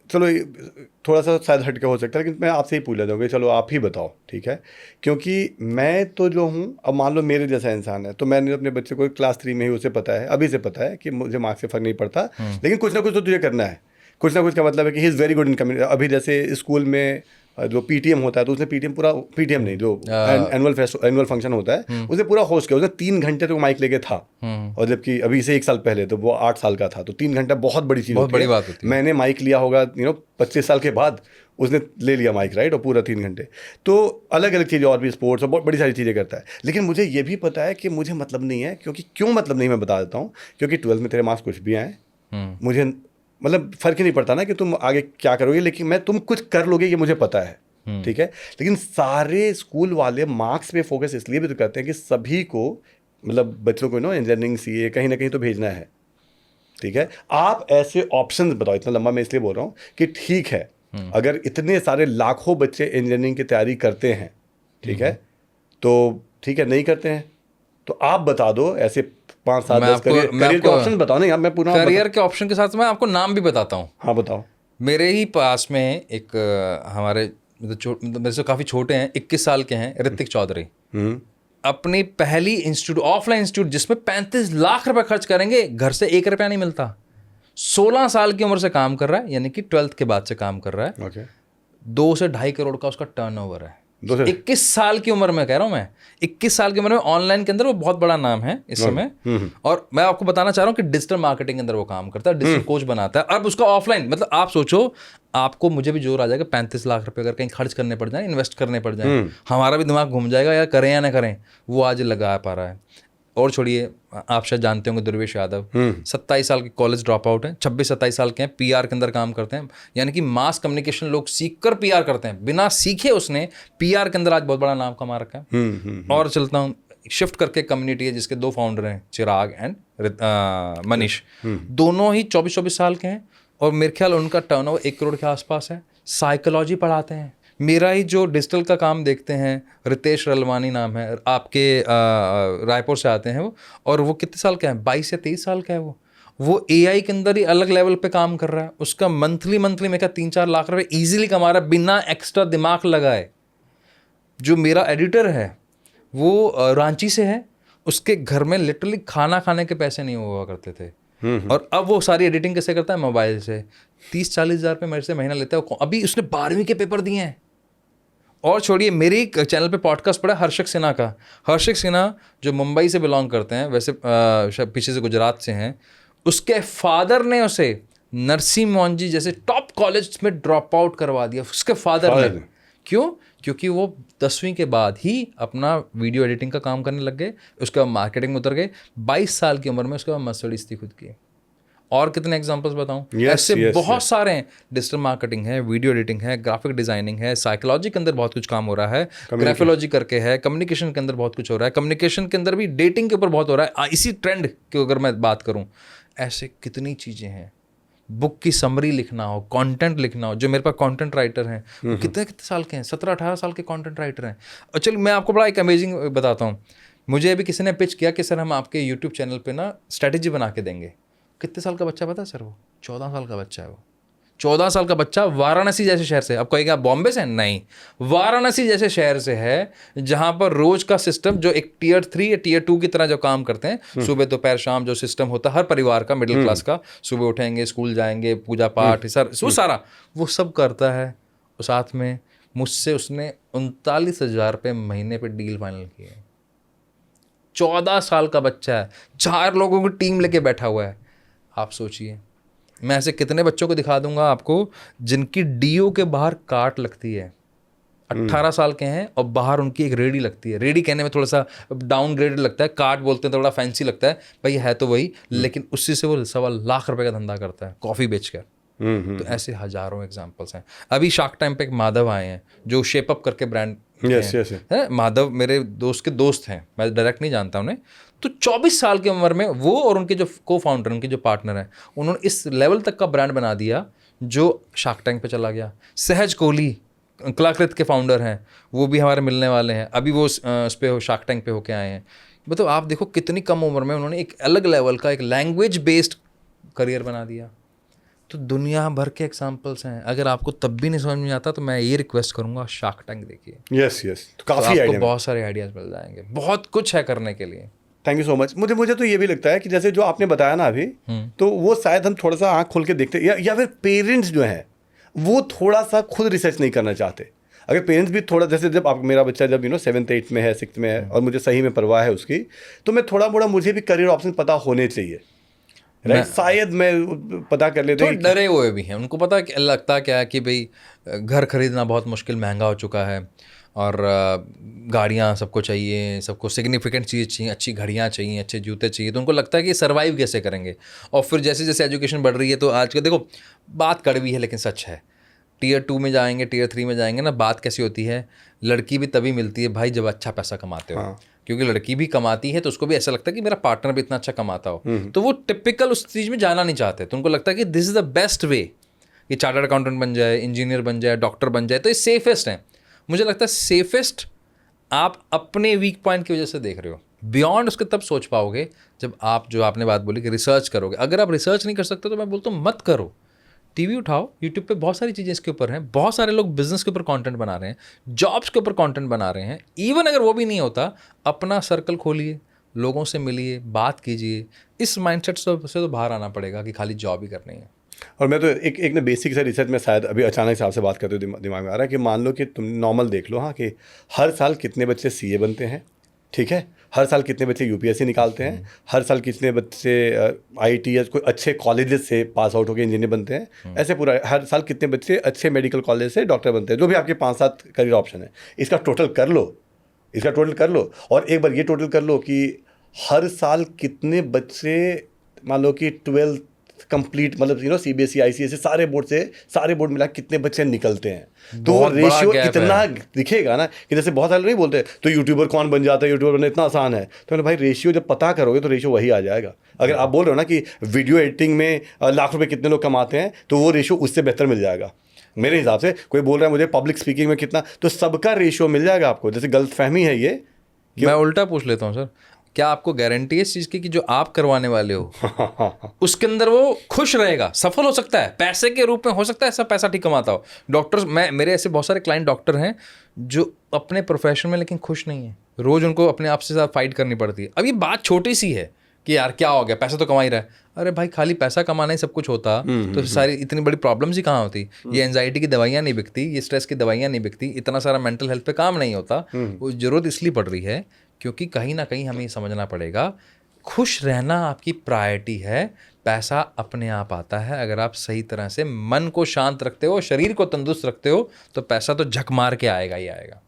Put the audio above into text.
चलो थोड़ा सा शायद हटके हो सकता है, लेकिन मैं आपसे ही पूछ लेता हूँ कि चलो आप ही बताओ, ठीक है? क्योंकि मैं तो जो हूँ, अब मान लो मेरे जैसा इंसान है, तो मैंने अपने बच्चे को क्लास 3 में ही उसे पता है, अभी से पता है कि मुझे मार्क्स से फर्क नहीं पड़ता, लेकिन कुछ ना कुछ तो तुझे करना है। कुछ ना कुछ का मतलब है कि he is very good in community. अभी जैसे स्कूल में जो पीटीएम होता है, तो उसने पीटीएम पूरा, पीटीएम नहीं, जो एनुअल फंक्शन होता है, उसने पूरा होस्ट किया। उसने 3 घंटे तो माइक लेके था, और जबकि अभी से 1 साल पहले तो वो 8 साल का था, तो 3 घंटा बहुत बड़ी चीज़ बहुत होती बड़ी है। बात होती है। मैंने माइक लिया होगा 25 साल के बाद, उसने ले लिया माइक, राइट, और पूरा 3 घंटे। तो अलग अलग चीज़ें, और भी स्पोर्ट्स और बहुत बड़ी सारी चीज़ें करता है। लेकिन मुझे ये भी पता है कि मुझे मतलब नहीं है, क्योंकि क्यों मतलब नहीं, मैं बता देता हूँ। क्योंकि 12th में तेरे मार्क्स कुछ भी आए, मुझे मतलब फ़र्क ही नहीं पड़ता ना कि तुम आगे क्या करोगे, लेकिन मैं तुम कुछ कर लोगे ये मुझे पता है, ठीक है? लेकिन सारे स्कूल वाले मार्क्स पे फोकस इसलिए भी तो करते हैं कि सभी को, मतलब बच्चों को इंजीनियरिंग सीए कहीं ना कहीं तो भेजना है, ठीक है? आप ऐसे ऑप्शंस बताओ। इतना लंबा मैं इसलिए बोल रहा हूँ कि ठीक है, अगर इतने सारे लाखों बच्चे इंजीनियरिंग की तैयारी करते हैं, ठीक है, तो ठीक है, नहीं करते हैं तो आप बता दो ऐसे 5 7 मैं 10 आपको करियर मैं करियर के आपको ऑप्शन बताओ ना यार, मैं पूरा बता। करियर के ऑप्शन के साथ मैं आपको नाम भी बताता हूँ। हाँ बताओ। मेरे ही पास में एक हमारे मतलब मेरे से काफ़ी छोटे हैं, 21 साल के हैं, ऋतिक चौधरी। अपनी पहली इंस्टीट्यूट, ऑफलाइन इंस्टीट्यूट, जिसमें 35 लाख रुपए खर्च करेंगे, घर से 1 रुपया नहीं मिलता। 16 साल की उम्र से काम कर रहा है, यानी कि 12th के बाद से काम कर रहा है। ओके। 2 से 2.5 करोड़ का उसका टर्नओवर है। 2 से 21 साल की उम्र में कह रहा हूं मैं, 21 साल की उम्र में ऑनलाइन के अंदर वो बहुत बड़ा नाम है इस समय। और मैं आपको बताना चाह रहा हूं कि डिजिटल मार्केटिंग के अंदर वो काम करता है, डिजिटल कोच बनाता है। अब उसका ऑफलाइन, मतलब आप सोचो, आपको मुझे भी जोर आ जाएगा, 35 लाख रुपए अगर कहीं खर्च करने पड़ जाए, इन्वेस्ट करने पड़ जाए, हमारा भी दिमाग घूम जाएगा, यार करें या ना करें। वो आज लगा पा रहा है। और छोड़िए, आप शायद जानते होंगे दुर्वेश यादव, 27 साल के कॉलेज ड्रॉप आउट हैं, 26-27 साल के हैं, पीआर के अंदर काम करते हैं। यानी कि मास कम्युनिकेशन लोग सीख कर पीआर करते हैं, बिना सीखे उसने पीआर के अंदर आज बहुत बड़ा नाम कमा रखा है। और चलता हूँ, शिफ्ट करके कम्युनिटी है जिसके 2 फाउंडर हैं, चिराग एंड मनीष। दोनों ही 24-24 साल के हैं, और मेरे ख्याल उनका टर्नओवर 1 करोड़ के आसपास है। साइकोलॉजी पढ़ाते हैं। मेरा ही जो डिजिटल का काम देखते हैं, रितेश रलवानी नाम है, आपके रायपुर से आते हैं वो, और वो कितने साल का है, 22 या 23 साल का है वो एआई के अंदर ही अलग लेवल पे काम कर रहा है। उसका मंथली मैं क्या 3-4 लाख रुपए इजीली कमा रहा है, बिना एक्स्ट्रा दिमाग लगाए। जो मेरा एडिटर है वो रांची से है, उसके घर में लिटरली खाना खाने के पैसे नहीं हुआ करते थे, और अब वो सारी एडिटिंग कैसे करता है, मोबाइल से। 30-40 हज़ार रुपये मेरे से महीना लेता है। अभी उसने 12वीं के पेपर दिए हैं। और छोड़िए, मेरे चैनल पे पॉडकास्ट पड़ा हर्षक सिन्हा का। हर्षक सिन्हा जो मुंबई से बिलोंग करते हैं, वैसे पीछे से गुजरात से हैं। उसके फादर ने उसे नरसिंह मोहनजी जैसे टॉप कॉलेज में ड्रॉप आउट करवा दिया, उसके फादर ने। क्यों? क्योंकि वो 10वीं के बाद ही अपना वीडियो एडिटिंग का काम करने लग गए, उसके बाद मार्केटिंग में उतर गए। 22 साल की उम्र में उसके बाद मर्सिडीज थी खुद की। और कितने एग्जांपल्स बताऊं? ऐसे बहुत सारे हैं। डिजिटल मार्केटिंग है, वीडियो एडिटिंग है, ग्राफिक डिजाइनिंग है, साइकोलॉजी के अंदर बहुत कुछ काम हो रहा है, ग्राफोलॉजी करके है, कम्युनिकेशन के अंदर बहुत कुछ हो रहा है, कम्युनिकेशन के अंदर भी डेटिंग के ऊपर बहुत हो रहा है। इसी ट्रेंड की अगर मैं बात करूं, ऐसे कितनी चीज़ें हैं। बुक की समरी लिखना हो, कंटेंट लिखना हो, जो मेरे पास कंटेंट राइटर हैं, कितने साल के हैं, 17-18 साल के कंटेंट राइटर हैं। और चलिए मैं आपको बड़ा एक अमेजिंग बताता हूँ। मुझे अभी किसी ने पिच किया कि सर हम आपके यूट्यूब चैनल पे ना स्ट्रैटेजी बना के देंगे। कितने साल का बच्चा पता है सर? वो 14 साल का बच्चा है। वो 14 साल का बच्चा वाराणसी जैसे शहर से, अब कहेगा आप बॉम्बे से? नहीं, वाराणसी जैसे शहर से है, जहां पर रोज का सिस्टम जो एक टियर 3 या टियर 2 की तरह जो काम करते हैं, सुबह दोपहर शाम जो सिस्टम होता है हर परिवार का, मिडिल क्लास का, सुबह उठेंगे, स्कूल जाएंगे, पूजा पाठ, सर वो सारा वो सब करता है। और साथ में मुझसे उसने 39,000 रुपये महीने पे डील फाइनल की है। 14 साल का बच्चा है, 4 लोगों की टीम लेके बैठा हुआ है। आप सोचिए, मैं ऐसे कितने बच्चों को दिखा दूंगा आपको जिनकी डीओ के बाहर काट लगती है, 18 साल के हैं, और बाहर उनकी एक रेडी लगती है। रेडी कहने में थोड़ा सा डाउनग्रेडेड लगता है, काट बोलते हैं तो बड़ा फैंसी लगता है, भाई है तो वही, लेकिन उससे से वो 1.25 लाख रुपए का धंधा करता है कॉफ़ी बेचकर। तो ऐसे हजारों एग्जाम्पल्स हैं। अभी शार्क टाइम पे एक माधव आए हैं जो शेपअप करके ब्रांड है। माधव मेरे दोस्त के दोस्त हैं, मैं डायरेक्ट नहीं जानता उन्हें। तो 24 साल की उम्र में वो और उनके जो को फाउंडर, उनके जो पार्टनर हैं, उन्होंने इस लेवल तक का ब्रांड बना दिया जो शार्क टैंक पे चला गया। सहज कोहली कलाकृत के फाउंडर हैं, वो भी हमारे मिलने वाले हैं। अभी वो उस पे शार्क टैंक पे होके आए हैं। मतलब आप देखो कितनी कम उम्र में उन्होंने एक अलग लेवल का एक लैंग्वेज बेस्ड करियर बना दिया। तो दुनिया भर के एग्जाम्पल्स हैं। अगर आपको तब भी नहीं समझ में आता तो मैं ये रिक्वेस्ट करूंगा, शार्क टैंक देखिए। यस यस, तो तो काफ़ी आपको आइडिया। बहुत सारे आइडियाज मिल जाएंगे, बहुत कुछ है करने के लिए। Thank you so much. मुझे तो ये भी लगता है कि जैसे जो आपने बताया ना अभी, तो वो शायद हम थोड़ा सा आँख खोल के देखते, या फिर पेरेंट्स जो हैं वो थोड़ा सा खुद रिसर्च नहीं करना चाहते। अगर पेरेंट्स भी थोड़ा, जैसे जब आप, मेरा बच्चा जब 7th 8th में है, 6th में है, और मुझे सही में परवाह है उसकी, तो मैं थोड़ा मोड़ा, मुझे भी करियर ऑप्शन पता होने चाहिए, राइट? शायद मैं पता कर लेते तो डरे हुए भी हैं, उनको पता लगता क्या है कि भाई घर खरीदना बहुत मुश्किल, महंगा हो चुका है, और गाड़ियाँ सबको चाहिए, सबको सिग्निफिकेंट चीज़ चाहिए, अच्छी घड़ियाँ चाहिए, अच्छे जूते चाहिए, तो उनको लगता है कि सर्वाइव कैसे करेंगे। और फिर जैसे जैसे एजुकेशन बढ़ रही है, तो आज का देखो, बात कड़वी है लेकिन सच है, Tier 2 में जाएंगे, Tier 3 में जाएंगे ना, बात कैसी होती है, लड़की भी तभी मिलती है भाई जब अच्छा पैसा कमाते हो। क्योंकि लड़की भी कमाती है तो उसको भी ऐसा लगता है कि मेरा पार्टनर भी इतना अच्छा कमाता हो, तो वो टिपिकल उस चीज़ में जाना नहीं चाहते। तो उनको लगता है कि this is the best way, कि चार्टर्ड अकाउंटेंट बन जाए, इंजीनियर बन जाए, डॉक्टर बन जाए, तो ये सेफेस्ट है। मुझे लगता है सेफेस्ट आप अपने वीक पॉइंट की वजह से देख रहे हो, बियॉन्ड उसके तब सोच पाओगे जब आप, जो आपने बात बोली कि रिसर्च करोगे। अगर आप रिसर्च नहीं कर सकते तो मैं बोलता हूँ मत करो। टीवी उठाओ, यूट्यूब पे बहुत सारी चीज़ें इसके ऊपर हैं, बहुत सारे लोग बिजनेस के ऊपर कंटेंट बना रहे हैं, जॉब्स के ऊपर कंटेंट बना रहे हैं। इवन अगर वो भी नहीं होता, अपना सर्कल खोलिए, लोगों से मिलिए, बात कीजिए। इस माइंडसेट से तो बाहर आना पड़ेगा कि खाली जॉब ही करनी है। और मैं तो एक ना बेसिक सा रिसर्च में शायद अभी अचानक से आपसे बात करते हुए दिमाग में आ रहा है कि मान लो कि तुम नॉर्मल देख लो, हाँ, कि हर साल कितने बच्चे सीए बनते हैं, ठीक है, हर साल कितने बच्चे यूपीएससी निकालते हैं, हर साल कितने बच्चे आईटी या कोई अच्छे कॉलेजेस से पास आउट होकर इंजीनियर बनते हैं, ऐसे पूरा हर साल कितने बच्चे अच्छे मेडिकल कॉलेज से डॉक्टर बनते हैं। जो भी आपके 5-7 करियर ऑप्शन है, इसका टोटल कर लो, और एक बार ये टोटल कर लो कि हर साल कितने बच्चे, मान लो कि 12th कंप्लीट, मतलब सीबीएसई आईसीएसई सारे बोर्ड मिला कितने बच्चे निकलते हैं, तो वो रेशियो इतना दिखेगा ना कि जैसे बहुत सारे नहीं बोलते तो यूट्यूबर कौन बन जाता है, यूट्यूबर बनना इतना आसान है, तो भाई रेशियो जब पता करोगे तो रेशियो वही आ जाएगा। अगर आप बोल रहे हो ना कि वीडियो एडिटिंग में लाख रुपए कितने लोग कमाते हैं, तो वो रेशियो उससे बेहतर मिल जाएगा मेरे हिसाब से। कोई बोल रहा है मुझे पब्लिक स्पीकिंग में कितना, तो सबका रेशियो मिल जाएगा आपको। जैसे गलतफहमी है ये। मैं उल्टा पूछ लेता हूँ सर, क्या आपको गारंटी है इस चीज़ की कि जो आप करवाने वाले हो उसके अंदर वो खुश रहेगा, सफल हो सकता है, पैसे के रूप में हो सकता है ऐसा पैसा ठीक कमाता हो। डॉक्टर्स, मेरे ऐसे बहुत सारे क्लाइंट डॉक्टर हैं जो अपने प्रोफेशन में लेकिन खुश नहीं है, रोज़ उनको अपने आप से साथ फाइट करनी पड़ती है। अब ये बात छोटी सी है कि यार क्या हो गया, पैसा तो कमा ही रहा है। अरे भाई खाली पैसा कमाना ही सब कुछ होता तो सारी इतनी बड़ी प्रॉब्लम्स ही कहाँ होती। ये एंजाइटी की दवाइयाँ नहीं बिकती, ये स्ट्रेस की दवाइयाँ नहीं बिकती, इतना सारा मेंटल हेल्थ पे काम नहीं होता। वो ज़रूरत इसलिए पड़ रही है क्योंकि कहीं ना कहीं हमें समझना पड़ेगा, खुश रहना आपकी प्रायोरिटी है। पैसा अपने आप आता है अगर आप सही तरह से मन को शांत रखते हो, शरीर को तंदुरुस्त रखते हो, तो पैसा तो झक मार के आएगा ही आएगा।